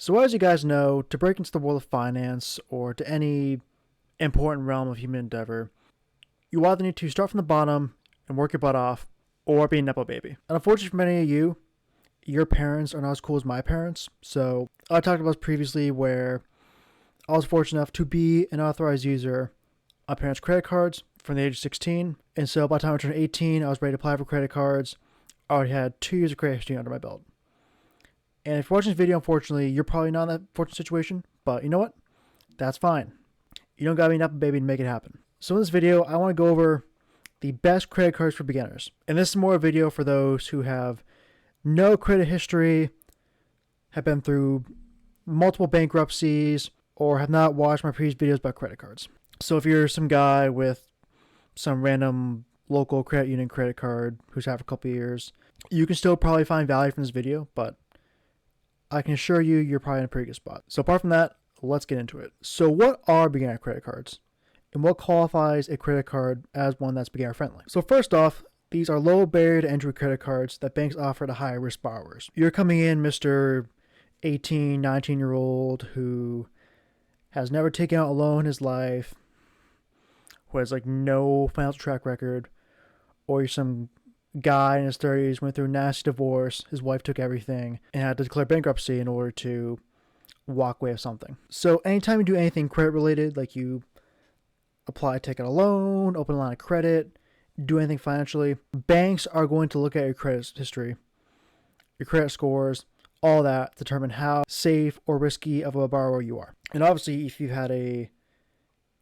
So as you guys know, to break into the world of finance or to any important realm of human endeavor, you either need to start from the bottom and work your butt off, or be a Nepo baby. And unfortunately for many of you, your parents are not as cool as my parents. So I talked about this previously where I was fortunate enough to be an authorized user on parents' credit cards from the age of 16. And so by the time I turned 18, I was ready to apply for credit cards. I already had 2 years of credit history under my belt. And if you're watching this video, unfortunately, you're probably not in that fortunate situation, but you know what? That's fine. You don't gotta be an Nepo baby to make it happen. So in this video, I want to go over the best credit cards for beginners. And this is more a video for those who have no credit history, have been through multiple bankruptcies, or have not watched my previous videos about credit cards. So if you're some guy with some random local credit union credit card who's had for a couple of years, you can still probably find value from this video, but I can assure you, you're probably in a pretty good spot. So apart from that, let's get into it. So what are beginner credit cards? And what qualifies a credit card as one that's beginner friendly? So first off, these are low barrier to entry credit cards that banks offer to high risk borrowers. You're coming in, Mr. 18, 19-year-old who has never taken out a loan in his life, who has like no financial track record, or you're some guy in his 30s, went through a nasty divorce, his wife took everything, and had to declare bankruptcy in order to walk away with something. So anytime you do anything credit related, like you apply to take out a loan, open a line of credit, do anything financially, banks are going to look at your credit history, your credit scores, all that, to determine how safe or risky of a borrower you are. And obviously, if you've had a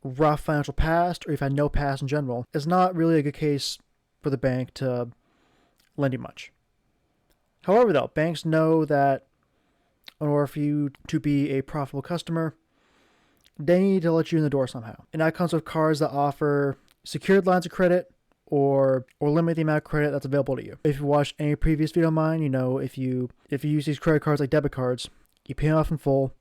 rough financial past, or you've had no past in general, it's not really a good case for the bank to lend you much. However, though, banks know that in order for you to be a profitable customer, they need to let you in the door somehow. And that comes with cards that offer secured lines of credit or limit the amount of credit that's available to you. If you watched any previous video of mine, you know if you use these credit cards like debit cards, you pay off in full,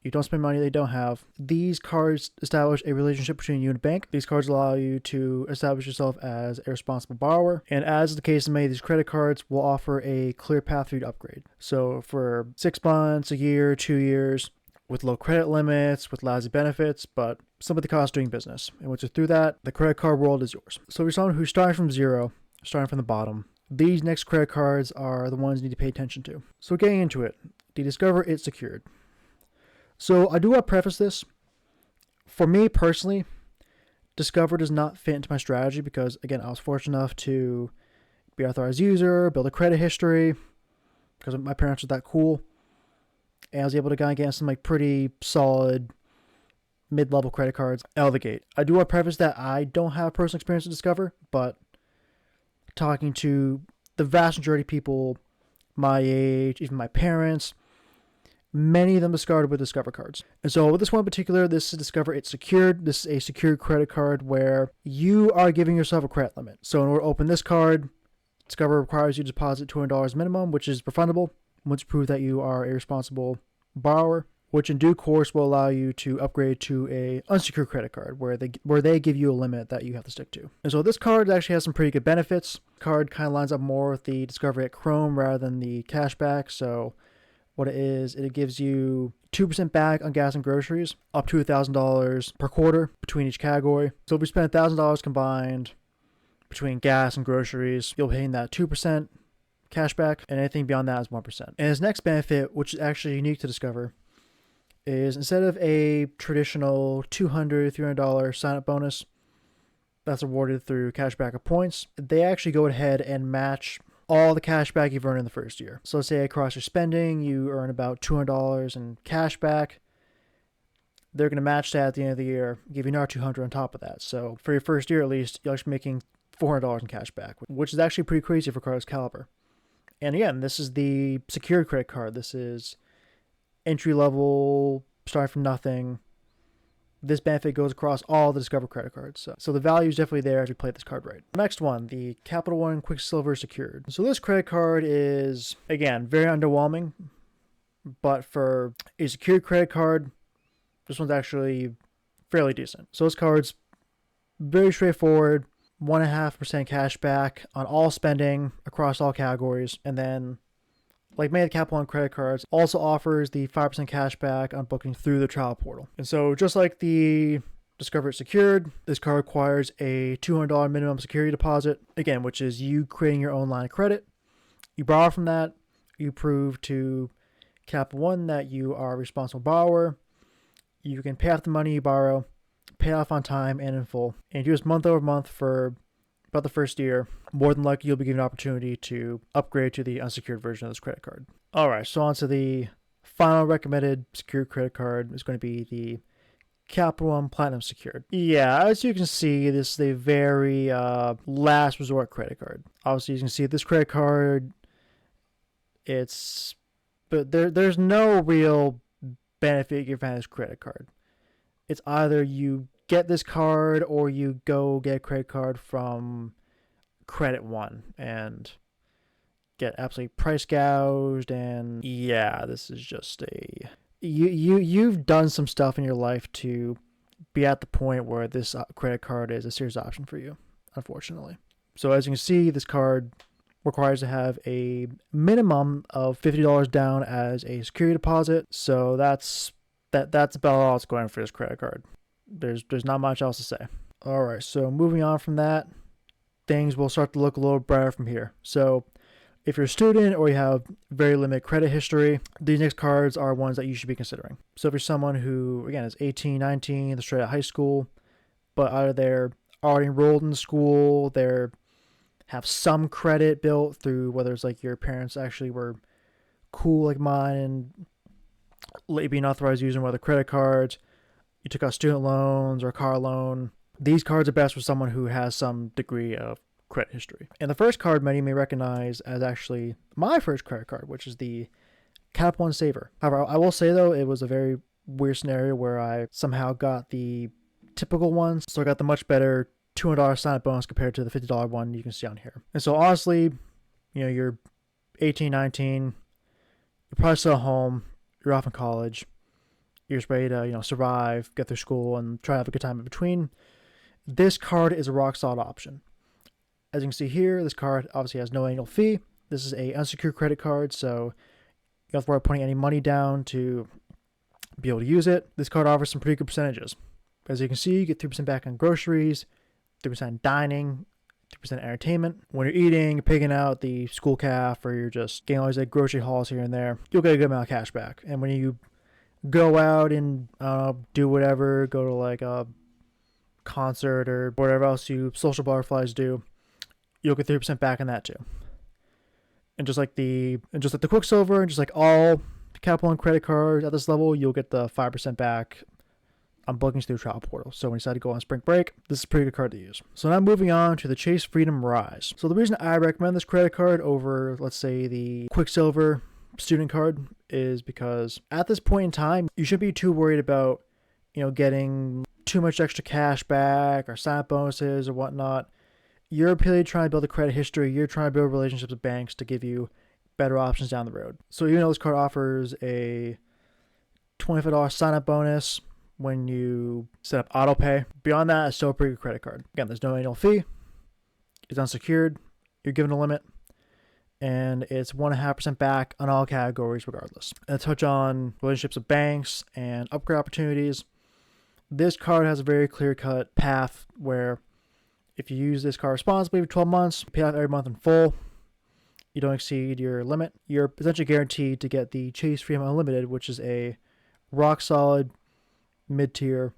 you don't spend money they don't have. These cards establish a relationship between you and the bank. These cards allow you to establish yourself as a responsible borrower. And as is the case in many of these credit cards, will offer a clear path for you to upgrade. So for 6 months, a year, 2 years, with low credit limits, with lousy benefits, but simply the cost of doing business. And once you're through that, the credit card world is yours. So if you're someone who's starting from zero, starting from the bottom, these next credit cards are the ones you need to pay attention to. So getting into it, do you discover it's secured? So I do want to preface this. For me personally, Discover does not fit into my strategy because, again, I was fortunate enough to be an authorized user, build a credit history, because my parents were that cool. And I was able to kind of get some like pretty solid mid-level credit cards out of the gate. I do want to preface that I don't have personal experience with Discover, but talking to the vast majority of people my age, even my parents, many of them discarded with Discover cards. And so with this one in particular, this is Discover It's Secured. This is a secured credit card where you are giving yourself a credit limit. So in order to open this card, Discover requires you to deposit $200 minimum, which is refundable once you prove that you are a responsible borrower, which in due course will allow you to upgrade to a unsecured credit card where they give you a limit that you have to stick to. And so this card actually has some pretty good benefits. Card kind of lines up more with the Discover at Chrome rather than the cashback. So what it is, it gives you 2% back on gas and groceries, up to $1,000 per quarter between each category. So if you spend $1,000 combined between gas and groceries, you'll be paying that 2% cashback, and anything beyond that is 1%. And his next benefit, which is actually unique to Discover, is instead of a traditional $200, $300 sign-up bonus that's awarded through cashback or points, they actually go ahead and match all the cash back you've earned in the first year. So let's say across your spending, you earn about $200 in cash back. They're going to match that at the end of the year, give you another $200 on top of that. So for your first year at least, you're actually making $400 in cash back, which is actually pretty crazy for cards caliber. And again, this is the secured credit card. This is entry level, starting from nothing. This benefit goes across all the Discover credit cards. So the value is definitely there if you play this card right. Next one, the Capital One Quicksilver Secured. So this credit card is, again, very underwhelming. But for a secured credit card, this one's actually fairly decent. So this card's very straightforward. 1.5% cash back on all spending across all categories. And then like many of the Capital One credit cards, also offers the 5% cash back on booking through the travel portal. And so just like the Discover It Secured, this card requires a $200 minimum security deposit, again, which is you creating your own line of credit. You borrow from that, you prove to Capital One that you are a responsible borrower. You can pay off the money you borrow, pay off on time and in full, and do this month over month for about the first year. More than likely, you'll be given an opportunity to upgrade to the unsecured version of this credit card. All right, so on to the final recommended secured credit card is going to be the Capital One Platinum Secured. Yeah, as you can see, this is a very last resort credit card. Obviously, you can see this credit card, but there's no real benefit you get from this credit card. It's either you get this card or you go get a credit card from Credit One and get absolutely price gouged. And yeah, this is just you've done some stuff in your life to be at the point where this credit card is a serious option for you, unfortunately. So as you can see, this card requires to have a minimum of $50 down as a security deposit. So that's about all it's going for this credit card. There's not much else to say. All right, so moving on from that, things will start to look a little brighter from here. So if you're a student or you have very limited credit history, these next cards are ones that you should be considering. So if you're someone who, again, is 18, 19, they're straight out of high school, but either they're already enrolled in school, they're have some credit built through whether it's like your parents actually were cool like mine and being authorized using other credit cards, you took out student loans or a car loan. These cards are best for someone who has some degree of credit history. And the first card many may recognize as actually my first credit card, which is the Capital One Savor. However, I will say though, it was a very weird scenario where I somehow got the typical ones. So I got the much better $200 sign-up bonus compared to the $50 one you can see on here. And so honestly, you're 18, 19, you're probably still at home, you're off in college, you're just ready to, survive, get through school, and try to have a good time in between. This card is a rock solid option. As you can see here, this card obviously has no annual fee. This is a unsecured credit card, so you don't have to worry about putting any money down to be able to use it. This card offers some pretty good percentages. As you can see, you get 3% back on groceries, 3% dining, 3% entertainment. When you're eating, you're picking out the school caf, or you're just getting all these like grocery hauls here and there, you'll get a good amount of cash back. And when you go out and do whatever, go to like a concert or whatever else you social butterflies do, you'll get 3% back on that too. And just like the Quicksilver, and just like all Capital One credit cards at this level, you'll get the 5% back on bookings through travel portal. So when you decide to go on spring break, this is a pretty good card to use. So now moving on to the Chase Freedom Rise. So the reason I recommend this credit card over, let's say, the Quicksilver student card is because at this point in time, you shouldn't be too worried about, getting too much extra cash back or sign-up bonuses or whatnot. You're purely trying to build a credit history. You're trying to build relationships with banks to give you better options down the road. So even though this card offers a $25 sign-up bonus when you set up auto pay, beyond that, it's still a pretty good credit card. Again, there's no annual fee. It's unsecured. You're given a limit. And it's 1.5% back on all categories regardless. And to touch on relationships with banks and upgrade opportunities, this card has a very clear-cut path where if you use this card responsibly for 12 months, you pay off every month in full, you don't exceed your limit, you're potentially guaranteed to get the Chase Freedom Unlimited, which is a rock-solid, mid-tier,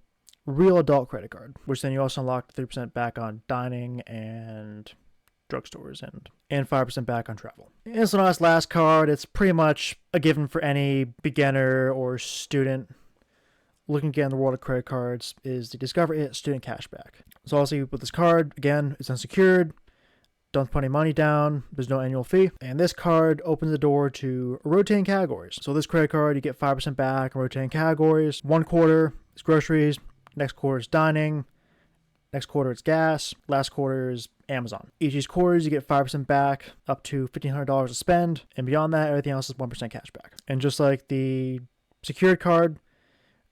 real adult credit card, which then you also unlock 3% back on dining and drugstores and 5% back on travel. And so now this last card, it's pretty much a given for any beginner or student looking to get in the world of credit cards, is the Discover It Student Cashback. So obviously with this card, again, it's unsecured, don't put any money down, there's no annual fee, and this card opens the door to rotating categories. So this credit card, you get 5% back on rotating categories. One quarter is groceries, next quarter is dining, next quarter it's gas, last quarter is Amazon. Each of these quarters, you get 5% back, up to $1,500 to spend, and beyond that, everything else is 1% cash back. And just like the secured card,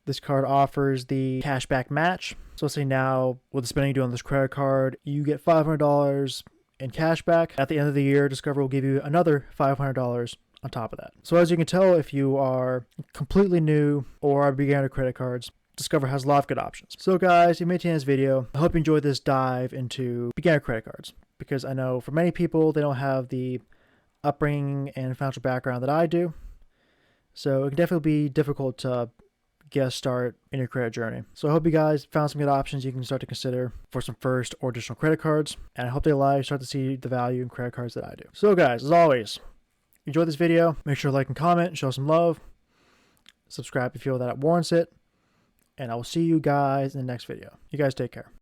this card offers the cashback match. So let's say now with the spending you do on this credit card, you get $500 in cash back. At the end of the year, Discover will give you another $500 on top of that. So as you can tell, if you are completely new or are beginner to credit cards, Discover has a lot of good options. So guys, you made it to the end of this video. I hope you enjoyed this dive into beginner credit cards, because I know for many people, they don't have the upbringing and financial background that I do. So it can definitely be difficult to get a start in your credit journey. So I hope you guys found some good options you can start to consider for some first or additional credit cards. And I hope they allow you to start to see the value in credit cards that I do. So guys, as always, enjoy this video. Make sure to like and comment, show some love. Subscribe if you feel that it warrants it. And I will see you guys in the next video. You guys take care.